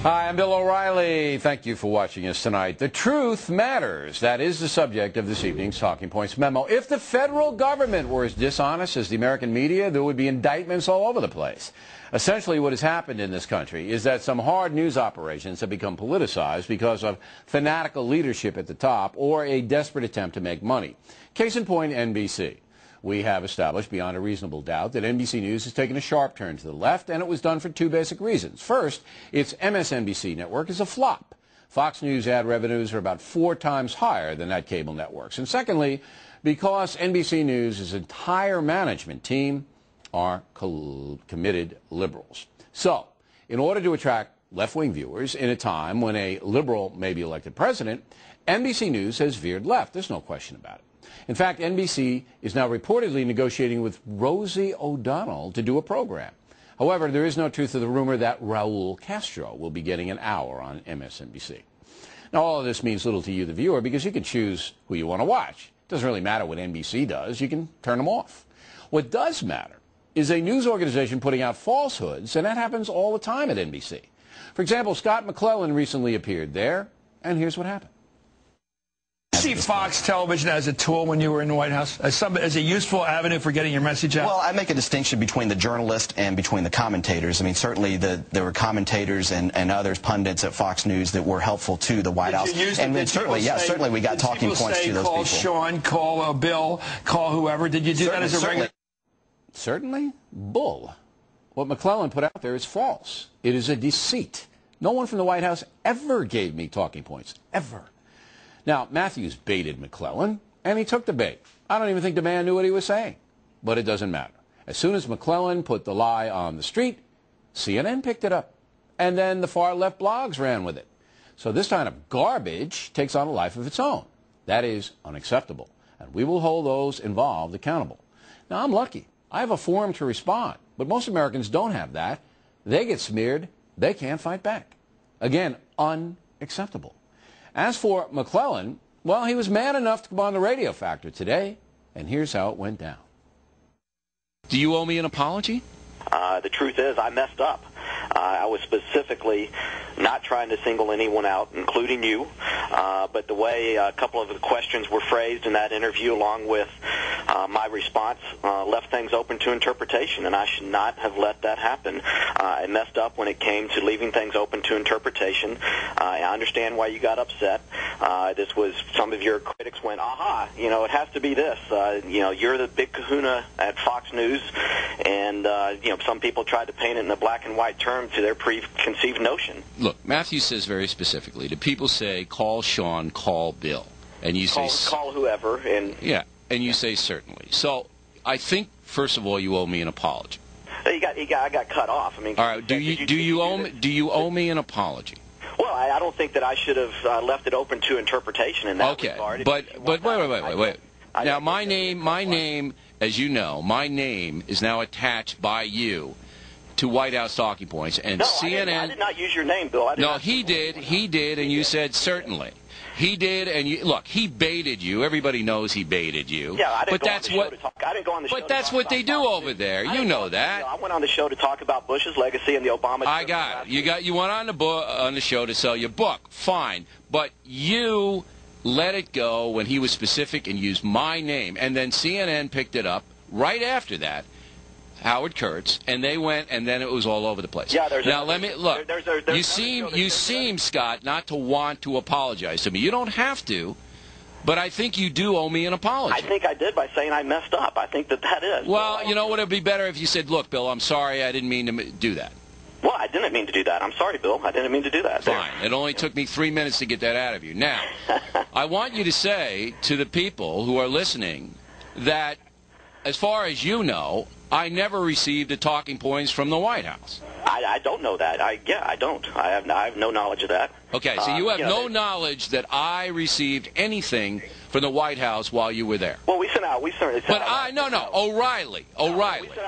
Hi, I'm Bill O'Reilly. Thank you for watching us tonight. The truth matters. That is the subject of this evening's Talking Points memo. If the federal government were as dishonest as the American media, there would be indictments all over the place. Essentially, what has happened in this country is that some hard news operations have become politicized because of fanatical leadership at the top or a desperate attempt to make money. Case in point, NBC. We have established beyond a reasonable doubt that NBC News has taken a sharp turn to the left, and it was done for two basic reasons. First, its MSNBC network is a flop. Fox News ad revenues are about 4 times higher than that cable network's. And secondly, because NBC News' entire management team are committed liberals. So, in order to attract left-wing viewers in a time when a liberal may be elected president, NBC News has veered left. There's no question about it. In fact, NBC is now reportedly negotiating with Rosie O'Donnell to do a program. However, there is no truth to the rumor that Raul Castro will be getting an hour on MSNBC. Now, all of this means little to you, the viewer, because you can choose who you want to watch. It doesn't really matter what NBC does. You can turn them off. What does matter is a news organization putting out falsehoods, and that happens all the time at NBC. For example, Scott Mcclellan recently appeared there, and here's what happened. See Fox television as a tool when you were in the White House, as a useful avenue for getting your message out? Well, I make a distinction between the journalist and between the commentators. I mean, certainly there were commentators and others, pundits at Fox News that were helpful to the White House. And certainly, yeah, certainly we got talking points to those people. Call Sean, call Bill, call whoever. Did you do that as a regular? Certainly. Bull. What Mcclellan put out there is false. It is a deceit. No one from the White House ever gave me talking points, ever. Now, Matthews baited Mcclellan, and he took the bait. I don't even think the man knew what he was saying. But it doesn't matter. As soon as Mcclellan put the lie on the street, CNN picked it up. And then the far-left blogs ran with it. So this kind of garbage takes on a life of its own. That is unacceptable. And we will hold those involved accountable. Now, I'm lucky. I have a forum to respond. But most Americans don't have that. They get smeared. They can't fight back. Again, unacceptable. As for Mcclellan, well, he was mad enough to come on the Radio Factor today, and here's how it went down. Do you owe me an apology? The truth is, I messed up. I was specifically not trying to single anyone out, including you, but the way a couple of the questions were phrased in that interview, along with my response, left things open to interpretation, and I should not have let that happen. I messed up when it came to leaving things open to interpretation. I understand why you got upset. This was, some of your critics went, aha, you know, it has to be this. You know, you're the big kahuna at Fox News, and, you know, some people tried to paint it in a black and white term to their preconceived notion. Look, Matthew says very specifically, the people say, call Sean, call Bill. And you say... Call whoever. And yeah, and you say certainly. So I think, first of all, you owe me an apology. I got cut off. I mean, all right, do you owe me an apology? Well, I don't think that I should have left it open to interpretation in that regard. But wait. Now, my name, as you know, my name is now attached by you to White House Talking Points, and no, CNN... I did not use your name, Bill. No, he did, and you said certainly. He did, and you look. He baited you. Everybody knows he baited you. Yeah, I didn't go on the show to talk. I didn't go on the show. But that's what they do over there. You know that. I went on the show to talk about Bush's legacy and the Obama. I got it. You went on the show to sell your book. Fine, but you let it go when he was specific and used my name, and then CNN picked it up right after that. Howard Kurtz, and they went, and then it was all over the place. Yeah, let me look. You seem, Scott, not to want to apologize to me. You don't have to, but I think you do owe me an apology. I think I did by saying I messed up. I think that is. Well, you know what? It'd be better if you said, "Look, Bill, I'm sorry. I didn't mean to do that." Well, I didn't mean to do that. I'm sorry, Bill. I didn't mean to do that. Fine. It only took me 3 minutes to get that out of you. Now, I want you to say to the people who are listening that, as far as you know, I never received the talking points from the White House. I don't know that. I don't. I have no knowledge of that. Okay, so you have no knowledge that I received anything from the White House while you were there. Well, we certainly sent out. But O'Reilly.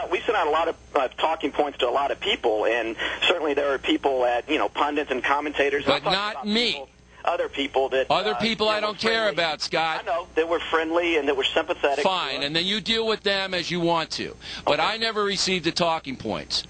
We sent out a lot of talking points to a lot of people, and certainly there are people at, you know, pundits and commentators. But not me. Other people that... Other people I don't care about, Scott. I know. That were friendly and that were sympathetic. Fine, and then you deal with them as you want to. But I never received the talking points.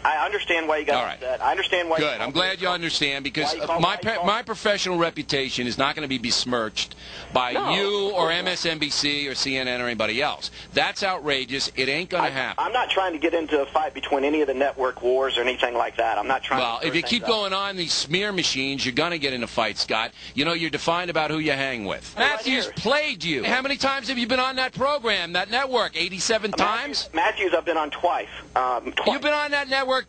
I understand why you got upset. I understand why. Good. I'm glad you understand, because my professional reputation is not going to be besmirched by you or MSNBC or CNN or anybody else. That's outrageous. It ain't going to happen. I'm not trying to get into a fight between any of the network wars or anything like that. I'm not trying to... Well, if you keep going on these smear machines, you're going to get in a fight, Scott. You know, you're defined about who you hang with. Matthews played you. How many times have you been on that program, that network? 87 times? Matthews, I've been on twice. You've been on that network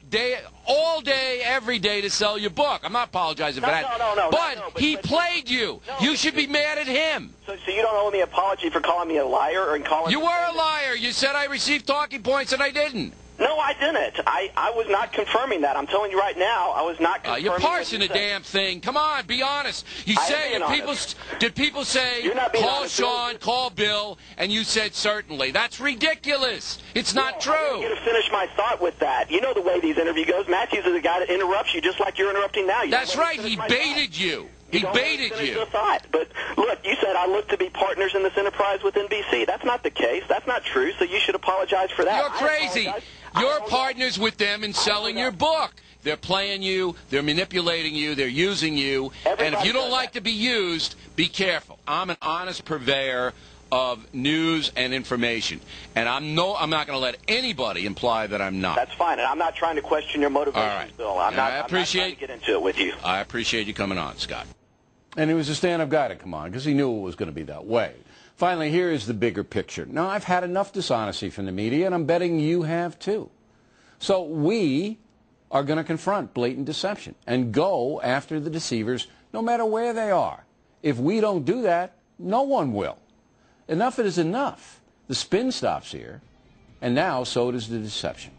all day, every day to sell your book. I'm not apologizing for that. But he played you. You should be mad at him. So you don't owe me an apology for calling me a liar or calling... You were a liar. You said I received talking points, and I didn't. No, I didn't. I was not confirming that. I'm telling you right now, I was not confirming. You're parsing the damn thing. Come on, be honest. You say, did people say, call Sean, call Bill, and you said certainly. That's ridiculous. It's not true. I'm going to finish my thought with that. You know the way these interview goes. Matthews is a guy that interrupts you just like you're interrupting now. That's right. He baited you. He baited you. But look, you said I look to be partners in this enterprise with NBC. That's not the case. That's not true, so you should apologize for that. You're crazy. You're partners with them in selling your book. They're playing you. They're manipulating you. They're using you. And if you don't like to be used, be careful. I'm an honest purveyor of news and information. And I'm not going to let anybody imply that I'm not. That's fine. And I'm not trying to question your motivation, all right. Bill. I'm not trying to get into it with you. I appreciate you coming on, Scott. And he was a stand-up guy to come on because he knew it was going to be that way. Finally, here is the bigger picture. Now, I've had enough dishonesty from the media, and I'm betting you have too. So we are going to confront blatant deception and go after the deceivers no matter where they are. If we don't do that, no one will. Enough is enough. The spin stops here, and now so does the deception.